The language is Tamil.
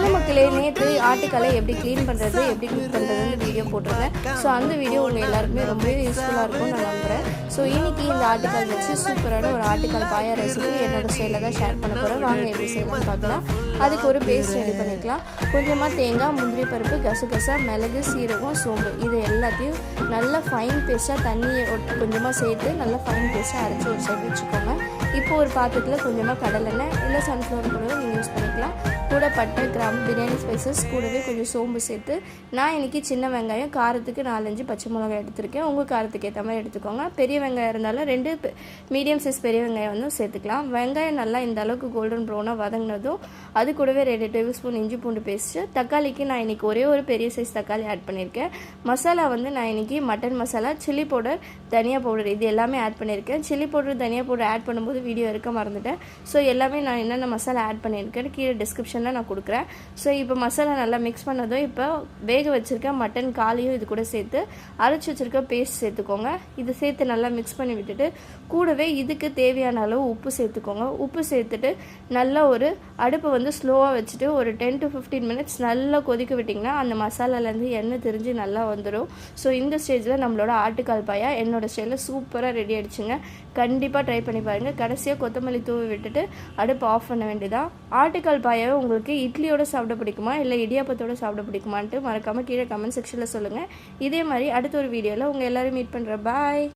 ஹலோ மக்களே, நேற்று ஆட்டுக்காலை எப்படி க்ளீன் பண்ணுறது, எப்படி குக் பண்ணுறதுன்னு வீடியோ போட்டிருந்தேன். ஸோ அந்த வீடியோ உங்கள் எல்லாருக்குமே ரொம்பவே யூஸ்ஃபுல்லாக இருக்கும்னு நான் நம்புகிறேன். ஸோ இன்றைக்கி இந்த ஆட்டுக்கால் வச்சு சூப்பரான ஒரு ஆட்டுக்கால் பாயா ரெசிபி என்னோட ஸ்டைலில் தான் ஷேர் பண்ண போகிறேன். வாங்க எப்படி செய்யலாம்னு பார்க்கலாம். அதுக்கு ஒரு பேஸ்ட் ரெடி பண்ணிக்கலாம். கொஞ்சமாக தேங்காய், முந்திரி பருப்பு, கசகசா, மிளகு, சீரகம், சோம்பு இது எல்லாத்தையும் நல்லா ஃபைன் பேஸ்ட்டாக தண்ணியை கொஞ்சமாக சேர்த்து நல்லா ஃபைன் பேஸ்ட்டாக அரைச்சி ஒரு சைடு வச்சுக்கோங்க. இப்போ ஒரு பாத்திரத்தில் கொஞ்சமாக கடலெண்ணெய் இல்லை சன்ஃப்ளவர் கூட நீங்கள் யூஸ் பண்ணிக்கலாம். கூட பட்டை, கிராம்பு, பிரியாணி ஸ்பைசஸ், கூடவே கொஞ்சம் சோம்பு சேர்த்து நான் இன்றைக்கி சின்ன வெங்காயம், காரத்துக்கு 4-5 பச்சை மிளகாய் எடுத்துருக்கேன். உங்கள் காரத்துக்கு ஏற்ற மாதிரி எடுத்துக்கோங்க. பெரிய வெங்காயம் இருந்தாலும் 2 மீடியம் சைஸ் பெரிய வெங்காயம் வந்து சேர்த்துக்கலாம். வெங்காயம் நல்லா இந்த அளவுக்கு கோல்டன் ப்ரௌனாக வதங்கினதும் அது கூடவே 2 டேபிள் ஸ்பூன் இஞ்சி பூண்டு பேஸ்ட்டு. தக்காளிக்கு நான் இன்றைக்கி ஒரே ஒரு பெரிய சைஸ் தக்காளி ஆட் பண்ணியிருக்கேன். மசாலா வந்து நான் இன்றைக்கி மட்டன் மசாலா, சில்லி பவுடர், தனியா பவுடர் இது எல்லாமே ஆட் பண்ணியிருக்கேன். சில்லி பவுடர், தனியா பவுடர் ஆட் பண்ணும்போது வீடியோ இருக்க மறந்துட்டேன். ஸோ எல்லாமே நான் என்னென்ன மசாலா ஆட் பண்ணியிருக்கேன் கீழே டிஸ்கிரிப்ஷனில் நான் கொடுக்குறேன். ஸோ இப்போ மசாலா நல்லா மிக்ஸ் பண்ணதும் இப்போ வேக வச்சுருக்க மட்டன் காலையும் இது கூட சேர்த்து அரைச்சி வச்சுருக்க பேஸ்ட் சேர்த்துக்கோங்க. இது சேர்த்து நல்லா மிக்ஸ் பண்ணி விட்டுட்டு கூடவே இதுக்கு தேவையான அளவு உப்பு சேர்த்துக்கோங்க. உப்பு சேர்த்துட்டு நல்லா ஒரு அடுப்பை வந்து ஸ்லோவாக வச்சுட்டு ஒரு 10 to 15 மினிட்ஸ் நல்லா கொதிக்க விட்டிங்கன்னா அந்த மசாலாலேருந்து எண்ணெய் தெரிஞ்சு நல்லா வந்துடும். ஸோ இந்த ஸ்டேஜில் நம்மளோட ஆட்டுக்கால் பாயா என்னோட ஸ்டைலில் சூப்பராக ரெடி ஆகிடுச்சுங்க. கண்டிப்பாக ட்ரை பண்ணி பாருங்கள். கடைசியாக கொத்தமல்லி தூவி விட்டுட்டு அடுப்பு ஆஃப் பண்ண வேண்டியதான். ஆட்டுக்கால் பாயாவை உங்களுக்கு இட்லியோட சாப்பிட பிடிக்குமா இல்லை இடியாப்பத்தோடு சாப்பிட பிடிக்குமான்ட்டு மறக்காமல் கீழே கமெண்ட் செக்ஷனில் சொல்லுங்கள். இதே மாதிரி அடுத்த ஒரு வீடியோவில் உங்கள் எல்லோரும் மீட் பண்ணுறேன். பாய்.